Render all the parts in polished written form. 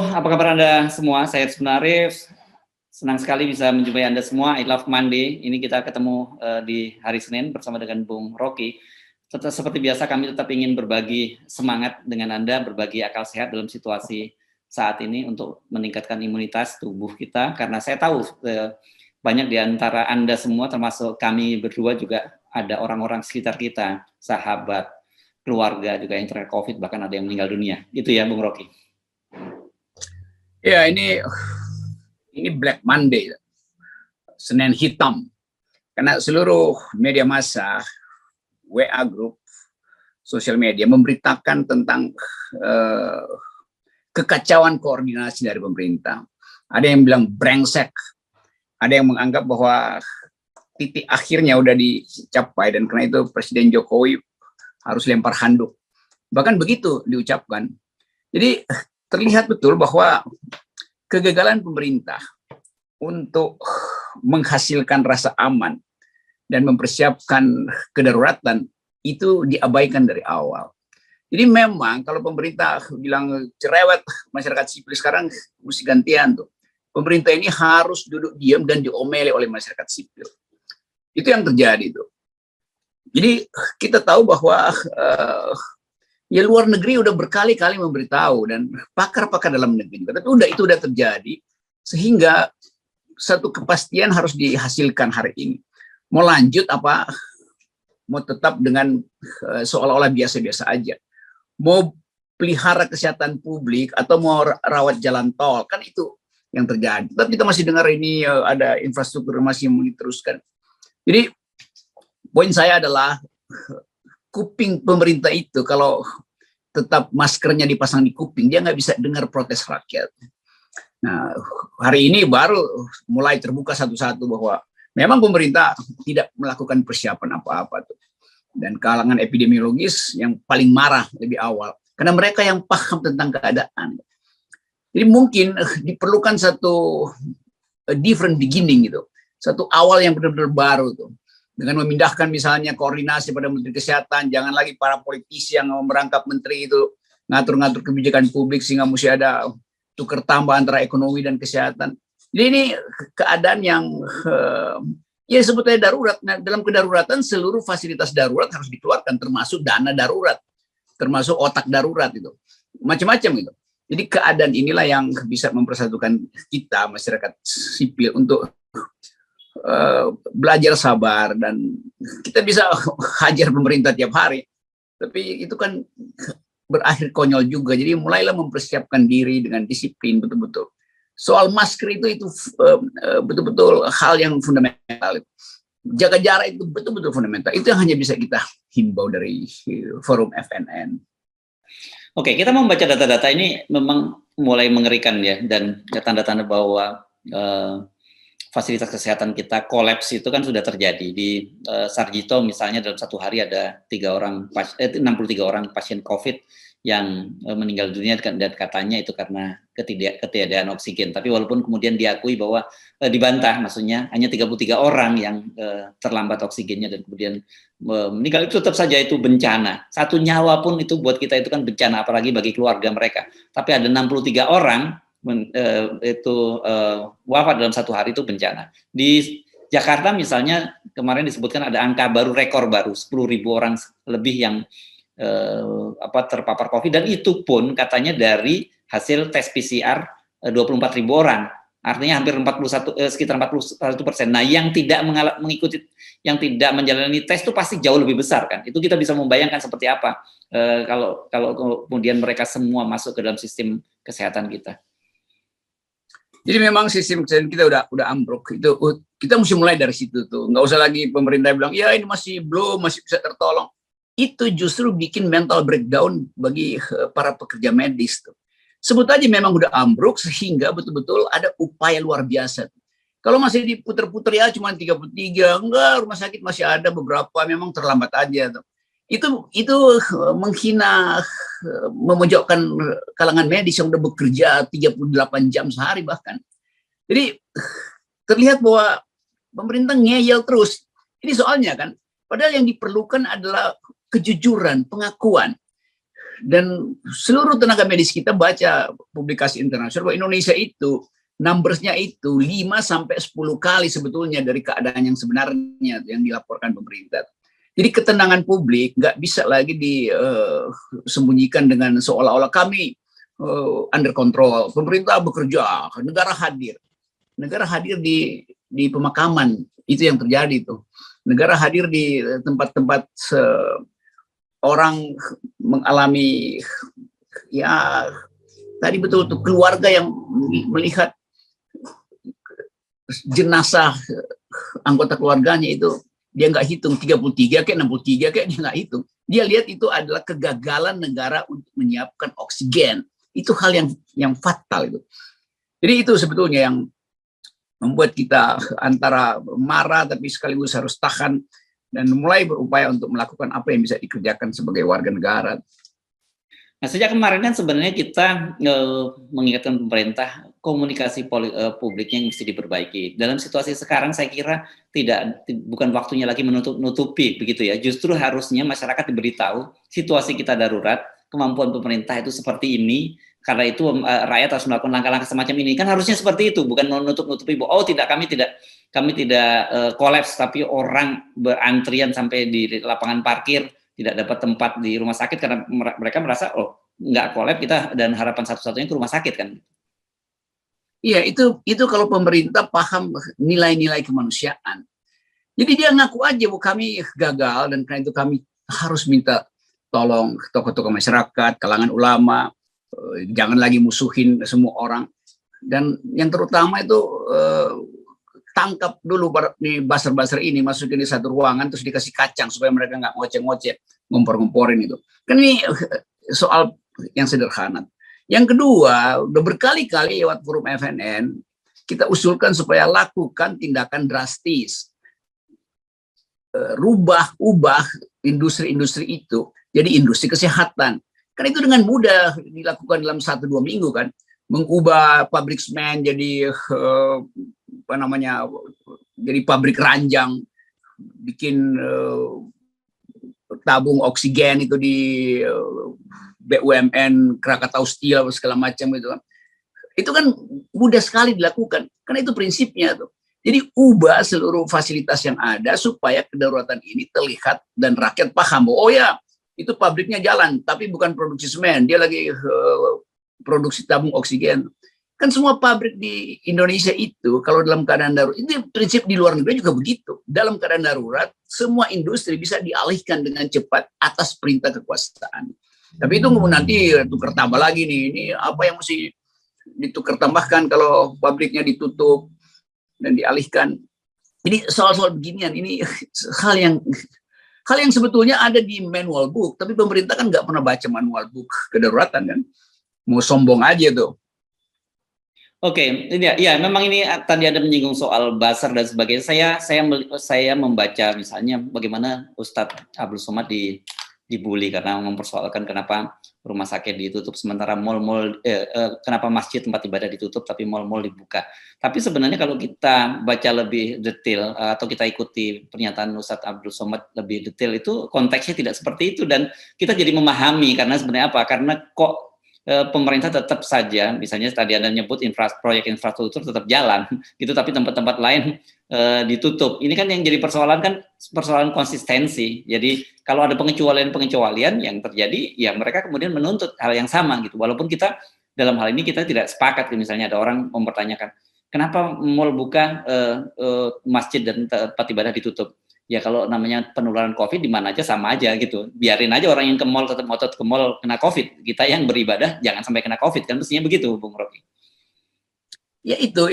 apa kabar Anda semua? Saya Arif. Senang sekali bisa menjumpai Anda semua. I love Monday. Ini kita ketemu di hari Senin bersama dengan Bung Rocky. Seperti biasa kami tetap ingin berbagi semangat dengan Anda, berbagi akal sehat dalam situasi saat ini untuk meningkatkan imunitas tubuh kita. Karena saya tahu banyak di antara Anda semua, termasuk kami berdua juga ada orang-orang sekitar kita, sahabat, keluarga juga yang terkena COVID, bahkan ada yang meninggal dunia. Itu ya, Bung Rocky. Ya, ini Black Monday, Senin hitam, karena seluruh media massa, WA Group, sosial media memberitakan tentang kekacauan koordinasi dari pemerintah. Ada yang bilang brengsek, ada yang menganggap bahwa titik akhirnya udah dicapai dan karena itu Presiden Jokowi harus lempar handuk. Bahkan begitu diucapkan. Jadi terlihat betul bahwa kegagalan pemerintah untuk menghasilkan rasa aman dan mempersiapkan kedaruratan itu diabaikan dari awal. Jadi memang kalau pemerintah bilang cerewet, masyarakat sipil sekarang mesti gantian tuh. Pemerintah ini harus duduk diam dan diomeli oleh masyarakat sipil. Itu yang terjadi tuh. Jadi kita tahu bahwa ya luar negeri udah berkali-kali memberitahu dan pakar-pakar dalam negeri juga. Tapi itu udah terjadi sehingga satu kepastian harus dihasilkan hari ini. Mau lanjut apa? Mau tetap dengan seolah-olah biasa-biasa aja. Mau pelihara kesehatan publik atau mau rawat jalan tol, kan itu yang terjadi. Tapi kita masih dengar ini ada infrastruktur masih mau diteruskan. Jadi poin saya adalah kuping pemerintah itu kalau tetap maskernya dipasang di kuping, dia nggak bisa dengar protes rakyat. Nah, hari ini baru mulai terbuka satu-satu bahwa memang pemerintah tidak melakukan persiapan apa-apa tuh. Dan kalangan epidemiologis yang paling marah lebih awal, karena mereka yang paham tentang keadaan. Jadi mungkin diperlukan satu different beginning gitu, satu awal yang benar-benar baru tuh. Dengan memindahkan misalnya koordinasi pada Menteri Kesehatan, jangan lagi para politisi yang merangkap menteri itu ngatur-ngatur kebijakan publik sehingga mesti ada tukar tambah antara ekonomi dan kesehatan. Jadi ini keadaan yang ya sebetulnya darurat. Nah, dalam kedaruratan seluruh fasilitas darurat harus dikeluarkan, termasuk dana darurat, termasuk otak darurat itu, macam-macam gitu. Jadi keadaan inilah yang bisa mempersatukan kita masyarakat sipil untuk belajar sabar, dan kita bisa hajar pemerintah tiap hari, tapi itu kan berakhir konyol juga. Jadi mulailah mempersiapkan diri dengan disiplin betul-betul. Soal masker itu betul-betul hal yang fundamental. Jaga jarak itu betul-betul fundamental. Itu yang hanya bisa kita himbau dari forum FNN. Oke, kita membaca data-data ini memang mulai mengerikan ya, dan tanda-tanda bahwa fasilitas kesehatan kita kolaps itu kan sudah terjadi. Di Sarjito misalnya dalam satu hari ada 63 orang pasien COVID yang meninggal dunia, dan katanya itu karena ketiadaan oksigen. Tapi walaupun kemudian diakui bahwa dibantah, maksudnya hanya 33 orang yang terlambat oksigennya dan kemudian meninggal, itu tetap saja itu bencana. Satu nyawa pun itu buat kita itu kan bencana, apalagi bagi keluarga mereka. Tapi ada 63 orang wafat dalam satu hari, itu bencana. Di Jakarta misalnya kemarin disebutkan ada angka baru, rekor baru, 10.000 orang lebih yang terpapar COVID, dan itu pun katanya dari hasil tes PCR 24.000 orang, artinya hampir sekitar 41%. Nah, yang tidak mengikuti, yang tidak menjalani tes itu pasti jauh lebih besar kan. Itu kita bisa membayangkan seperti apa kalau kemudian mereka semua masuk ke dalam sistem kesehatan kita. Jadi memang sistem kesehatan kita udah ambruk. Itu kita mesti mulai dari situ tuh. Nggak usah lagi pemerintah bilang ya ini masih belum, masih bisa tertolong. Itu justru bikin mental breakdown bagi para pekerja medis tuh. Sebut aja memang udah ambruk sehingga betul-betul ada upaya luar biasa. Kalau masih diputer-puter ya cuma 33, enggak, rumah sakit masih ada beberapa, memang terlambat aja tuh. Itu menghina, memojokkan kalangan medis yang udah bekerja 38 jam sehari bahkan. Jadi terlihat bahwa pemerintah ngeyel terus. Ini soalnya kan, padahal yang diperlukan adalah kejujuran, pengakuan. Dan seluruh tenaga medis kita baca publikasi internasional bahwa Indonesia itu numbersnya itu 5-10 kali sebetulnya dari keadaan yang sebenarnya yang dilaporkan pemerintah. Jadi ketenangan publik nggak bisa lagi disembunyikan dengan seolah-olah kami under control. Pemerintah bekerja, negara hadir di pemakaman, itu yang terjadi tuh. Negara hadir di tempat-tempat orang mengalami ya tadi betul tuh keluarga yang melihat jenazah anggota keluarganya itu dia nggak hitung 33 kayak 63 kayak dia nggak hitung. Dia lihat itu adalah kegagalan negara untuk menyiapkan oksigen. Itu hal yang fatal itu. Jadi itu sebetulnya yang membuat kita antara marah tapi sekaligus harus tahan dan mulai berupaya untuk melakukan apa yang bisa dikerjakan sebagai warga negara. Nah, sejak kemarin kan sebenarnya kita mengingatkan pemerintah komunikasi publiknya yang mesti diperbaiki. Dalam situasi sekarang saya kira bukan waktunya lagi menutupi begitu ya. Justru harusnya masyarakat diberitahu situasi kita darurat, kemampuan pemerintah itu seperti ini. Karena itu rakyat harus melakukan langkah-langkah semacam ini. Kan harusnya seperti itu, bukan menutup-nutupi. Oh tidak, kami tidak kolaps, tapi orang berantrian sampai di lapangan parkir, tidak dapat tempat di rumah sakit karena mereka merasa nggak kolaps kita dan harapan satu-satunya ke rumah sakit kan. Iya, itu kalau pemerintah paham nilai-nilai kemanusiaan. Jadi dia ngaku aja bahwa kami gagal dan karena itu kami harus minta tolong tokoh-tokoh masyarakat, kalangan ulama, jangan lagi musuhin semua orang. Dan yang terutama itu tangkap dulu nih buzzer-buzzer ini, masukin di satu ruangan terus dikasih kacang supaya mereka nggak ngoceh-ngoceh, ngompor-ngomporin itu. Kan ini soal yang sederhana. Yang kedua, udah berkali-kali lewat forum FNN, kita usulkan supaya lakukan tindakan drastis. Ubah industri-industri itu jadi industri kesehatan. Kan itu dengan mudah dilakukan dalam 1-2 minggu kan. Mengubah pabrik semen jadi jadi pabrik ranjang, bikin tabung oksigen itu di BUMN Krakatau Steel segala macam itu kan. Itu kan mudah sekali dilakukan karena itu prinsipnya tuh. Jadi ubah seluruh fasilitas yang ada supaya kedaruratan ini terlihat dan rakyat paham. Oh ya, itu pabriknya jalan tapi bukan produksi semen, dia lagi produksi tabung oksigen. Kan semua pabrik di Indonesia itu kalau dalam keadaan darurat, itu prinsip di luar negeri juga begitu. Dalam keadaan darurat, semua industri bisa dialihkan dengan cepat atas perintah kekuasaan. Tapi itu nanti tukar tambah lagi nih, ini apa yang mesti ditukar tambahkan kalau pabriknya ditutup dan dialihkan. Jadi soal-soal beginian ini hal yang sebetulnya ada di manual book, tapi pemerintah kan nggak pernah baca manual book kedaruratan kan. Mau sombong aja tuh. Oke, ya memang ini tadi ada menyinggung soal buzzer dan sebagainya. Saya membaca misalnya bagaimana Ustadz Abdul Somad dibully karena mempersoalkan kenapa rumah sakit ditutup sementara mal-mal kenapa masjid tempat ibadah ditutup tapi mal-mal dibuka. Tapi sebenarnya kalau kita baca lebih detail atau kita ikuti pernyataan Ustadz Abdul Somad lebih detail itu konteksnya tidak seperti itu dan kita jadi memahami karena sebenarnya apa? Karena kok pemerintah tetap saja, misalnya tadi Anda nyebut proyek infrastruktur tetap jalan, gitu, tapi tempat-tempat lain ditutup. Ini kan yang jadi persoalan konsistensi. Jadi kalau ada pengecualian yang terjadi, ya mereka kemudian menuntut hal yang sama, gitu. Walaupun kita dalam hal ini kita tidak sepakat, misalnya ada orang mempertanyakan, kenapa mal buka, masjid dan tempat ibadah ditutup? Ya kalau namanya penularan COVID di mana aja sama aja gitu. Biarin aja orang yang ke mall tetap ngotot ke mall kena COVID. Kita yang beribadah jangan sampai kena COVID kan mestinya begitu, Bung Rocky. Ya itu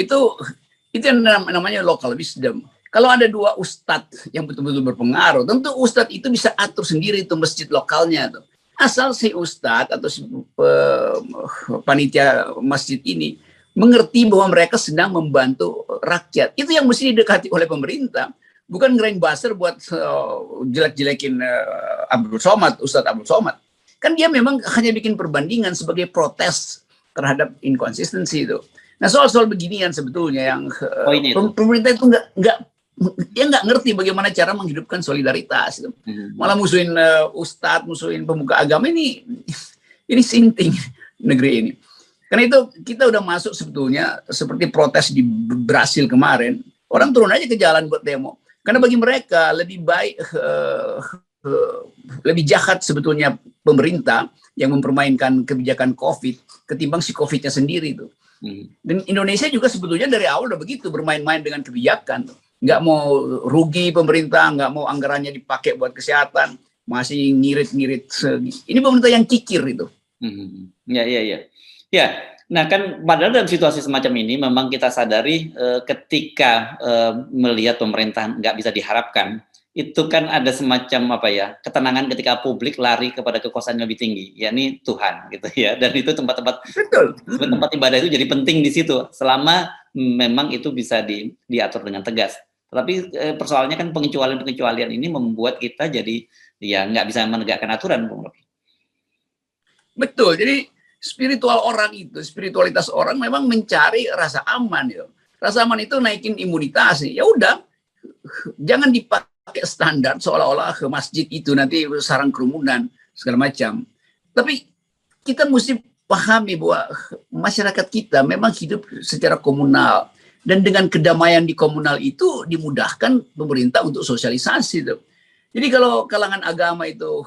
yang namanya local wisdom. Kalau ada 2 ustadz yang betul-betul berpengaruh, tentu ustadz itu bisa atur sendiri itu masjid lokalnya tuh. Asal si ustadz atau si panitia masjid ini mengerti bahwa mereka sedang membantu rakyat. Itu yang mesti didekati oleh pemerintah. Bukan ngerain buzzer buat jelek-jelekin Abdul Somad, Ustadz Abdul Somad. Kan dia memang hanya bikin perbandingan sebagai protes terhadap inkonsistensi itu. Nah soal-soal beginian sebetulnya yang pemerintah itu nggak ngerti bagaimana cara menghidupkan solidaritas. Itu. Malah musuhin Ustadz, musuhin pemuka agama ini Ini sinting negeri ini. Karena itu kita udah masuk sebetulnya seperti protes di Brasil kemarin. Orang turun aja ke jalan buat demo. Karena bagi mereka lebih baik, lebih jahat sebetulnya pemerintah yang mempermainkan kebijakan COVID ketimbang si COVID-nya sendiri itu. Dan Indonesia juga sebetulnya dari awal udah begitu, bermain-main dengan kebijakan. Nggak mau rugi pemerintah, nggak mau anggarannya dipakai buat kesehatan, masih ngirit-ngirit. Ini pemerintah yang kikir itu. Ya, nah kan padahal dalam situasi semacam ini memang kita sadari ketika melihat pemerintah nggak bisa diharapkan, itu kan ada semacam apa ya, ketenangan ketika publik lari kepada kekuasaan yang lebih tinggi, yakni Tuhan gitu ya. Dan itu tempat-tempat ibadah itu jadi penting di situ selama memang itu bisa diatur dengan tegas. Tapi persoalannya kan pengecualian ini membuat kita jadi ya nggak bisa menegakkan aturan, Bung Rocky. Betul, jadi spiritualitas orang memang mencari rasa aman ya. Rasa aman itu naikin imunitas. Ya udah, jangan dipakai standar seolah-olah ke masjid itu nanti sarang kerumunan segala macam. Tapi kita mesti pahami bahwa masyarakat kita memang hidup secara komunal, dan dengan kedamaian di komunal itu dimudahkan pemerintah untuk sosialisasi tuh. Jadi kalau kalangan agama itu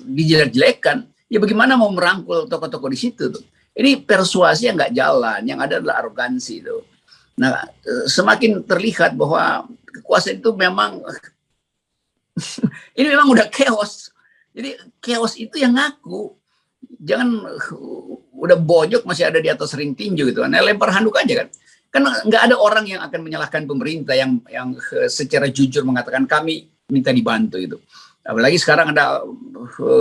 dijelek-jelekan, ya bagaimana mau merangkul tokoh-tokoh di situ tuh? Ini persuasi yang nggak jalan, yang ada adalah arogansi itu. Nah, semakin terlihat bahwa kekuasaan itu memang ini memang udah chaos. Jadi chaos itu yang ngaku. Jangan udah bojok masih ada di atas ring tinju gitu. Nah, lempar handuk aja kan. Kan nggak ada orang yang akan menyalahkan pemerintah yang secara jujur mengatakan kami minta dibantu itu. Apalagi sekarang ada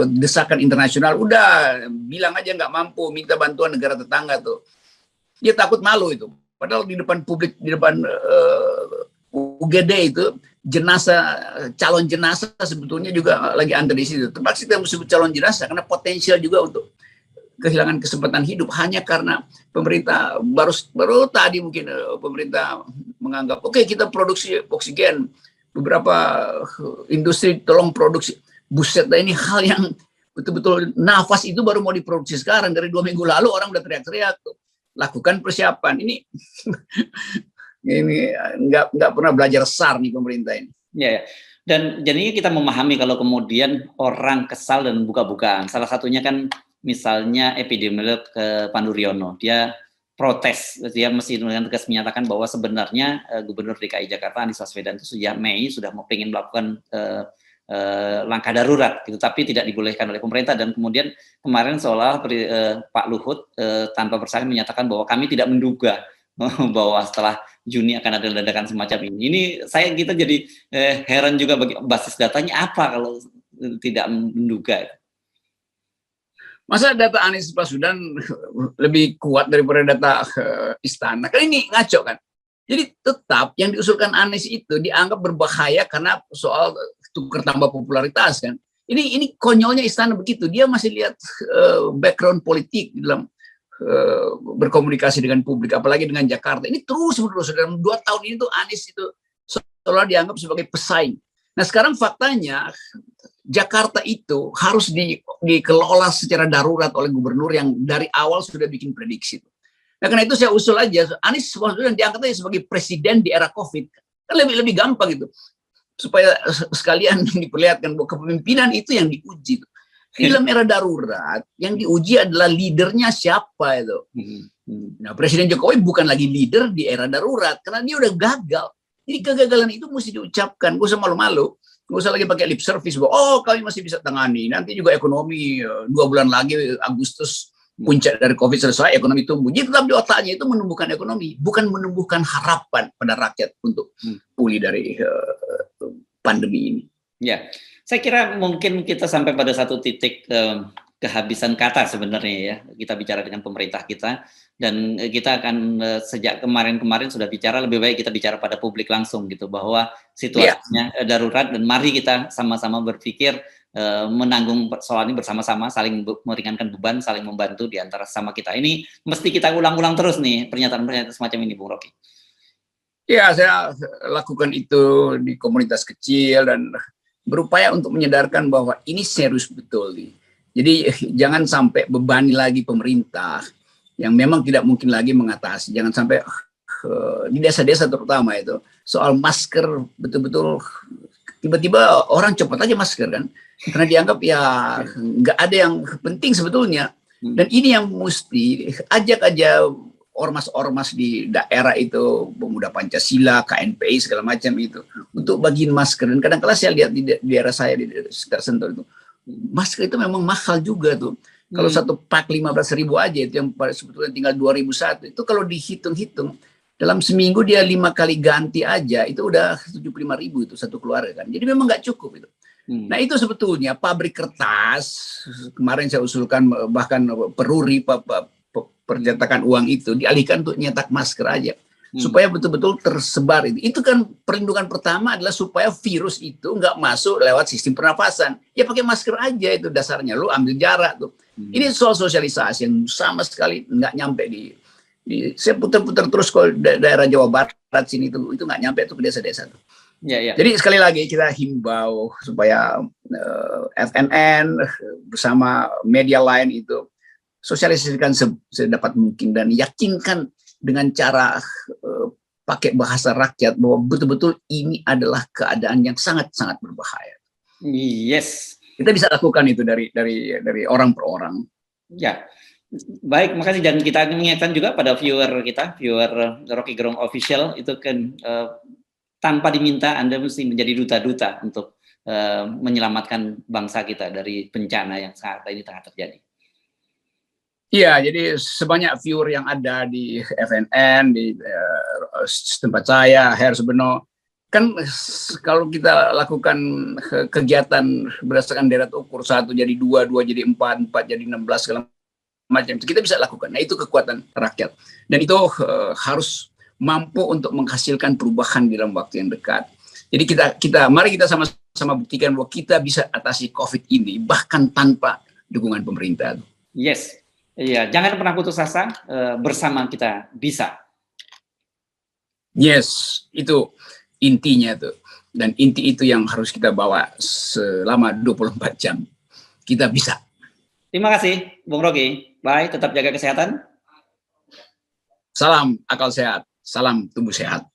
desakan internasional, udah bilang aja nggak mampu, minta bantuan negara tetangga tuh. Dia takut malu itu. Padahal di depan publik, di depan UGD itu calon jenazah sebetulnya juga lagi antri di situ. Terpaksa kita sebut calon jenazah karena potensial juga untuk kehilangan kesempatan hidup hanya karena pemerintah baru tadi mungkin pemerintah menganggap oke, kita produksi oksigen, beberapa industri tolong produksi. Buset, ini hal yang betul-betul nafas itu baru mau diproduksi sekarang. Dari 2 minggu lalu orang udah teriak-teriak tuh, lakukan persiapan. Ini nggak pernah belajar SAR nih pemerintah ini. Ya. Dan jadinya kita memahami kalau kemudian orang kesal dan buka-bukaan. Salah satunya kan misalnya epidemiolog Pandu Riono, dia protes, dia mesti dengan tegas menyatakan bahwa sebenarnya Gubernur DKI Jakarta Anies Baswedan itu sejak Mei sudah ingin melakukan langkah darurat, gitu, tapi tidak dibolehkan oleh pemerintah. Dan kemudian kemarin seolah Pak Luhut tanpa bersalah menyatakan bahwa kami tidak menduga bahwa setelah Juni akan ada ledakan semacam ini. Ini kita jadi heran juga bagi basis datanya apa kalau tidak menduga. Masa data Anies Baswedan lebih kuat daripada data istana? Kan ini ngaco kan? Jadi tetap yang diusulkan Anies itu dianggap berbahaya karena soal tukar tambah popularitas kan? Ini konyolnya istana begitu. Dia masih lihat background politik dalam berkomunikasi dengan publik, apalagi dengan Jakarta. Ini terus menerus dalam 2 tahun ini tuh Anies itu seolah dianggap sebagai pesaing. Nah sekarang faktanya Jakarta itu harus dikelola secara darurat oleh gubernur yang dari awal sudah bikin prediksi. Nah karena itu saya usul aja Anies Baswedan diangkat aja sebagai presiden di era COVID. Kan lebih gampang itu. Supaya sekalian diperlihatkan bahwa kepemimpinan itu yang diuji. Di dalam era darurat yang diuji adalah leadernya siapa itu. Nah Presiden Jokowi bukan lagi leader di era darurat karena dia udah gagal. Jadi kegagalan itu mesti diucapkan. Gak usah malu-malu. Nggak usah lagi pakai lip service bahwa kami masih bisa tangani, nanti juga ekonomi 2 bulan lagi Agustus puncak dari COVID selesai, ekonomi tumbuh. Jadi tetap di otaknya itu menumbuhkan ekonomi, bukan menumbuhkan harapan pada rakyat untuk pulih dari pandemi ini. Ya, saya kira mungkin kita sampai pada satu titik kehabisan kata sebenarnya ya. Kita bicara dengan pemerintah kita, dan kita akan sejak kemarin sudah bicara, lebih baik kita bicara pada publik langsung gitu, bahwa situasinya darurat dan mari kita sama-sama berpikir menanggung soal ini bersama-sama, saling meringankan beban, saling membantu di antara sama kita. Ini mesti kita ulang-ulang terus nih pernyataan-pernyataan semacam ini, Bung Rocky. Ya, saya lakukan itu di komunitas kecil dan berupaya untuk menyadarkan bahwa ini serius betul nih. Jadi jangan sampai bebani lagi pemerintah yang memang tidak mungkin lagi mengatasi. Jangan sampai di desa-desa terutama itu soal masker betul-betul tiba-tiba orang copot aja masker kan, karena dianggap ya nggak ada yang penting sebetulnya. Dan ini yang mesti ajak aja ormas-ormas di daerah itu, pemuda Pancasila, KNPI segala macam itu untuk bagiin masker. Dan kadang-kadang saya lihat di daerah saya di sekitar Sentul itu masker itu memang mahal juga tuh. Kalau satu pak 15.000 aja itu yang sebetulnya tinggal 2.001 itu kalau dihitung-hitung dalam seminggu dia 5 kali ganti aja itu udah 75.000 itu satu keluarga kan. Jadi memang nggak cukup itu. Nah itu sebetulnya pabrik kertas kemarin saya usulkan bahkan peruri percetakan uang itu dialihkan untuk nyetak masker aja supaya betul-betul tersebar itu. Itu kan perlindungan pertama adalah supaya virus itu nggak masuk lewat sistem pernafasan. Ya pakai masker aja itu dasarnya. Lu ambil jarak tuh. Ini soal sosialisasi yang sama sekali nggak nyampe di saya putar-putar terus kalau daerah Jawa Barat sini itu nggak nyampe tuh ke desa-desa tuh. Ya. Jadi sekali lagi kita himbau supaya FNN bersama media lain itu sosialisasikan sedapat mungkin dan yakinkan dengan cara pakai bahasa rakyat bahwa betul-betul ini adalah keadaan yang sangat-sangat berbahaya. Yes. Kita bisa lakukan itu dari orang per orang. Ya. Baik, makasih. Dan kita mengingatkan juga pada viewer kita, viewer Rocky Gerung Official itu kan tanpa diminta Anda mesti menjadi duta-duta untuk menyelamatkan bangsa kita dari bencana yang saat ini tengah terjadi. Iya, jadi sebanyak viewer yang ada di FNN, di tempat saya, Her Subeno, kan kalau kita lakukan kegiatan berdasarkan deret ukur 1 jadi 2, 2 jadi 4, 4 jadi 16 segala macam, kita bisa lakukan. Nah itu kekuatan rakyat dan itu harus mampu untuk menghasilkan perubahan di dalam waktu yang dekat. Jadi mari kita sama-sama buktikan bahwa kita bisa atasi COVID ini bahkan tanpa dukungan pemerintah. Yes, iya, jangan pernah putus asa. Bersama kita bisa. Yes, itu intinya tuh. Dan inti itu yang harus kita bawa selama 24 jam. Kita bisa. Terima kasih, Bung Rocky. Bye, tetap jaga kesehatan. Salam akal sehat, salam tubuh sehat.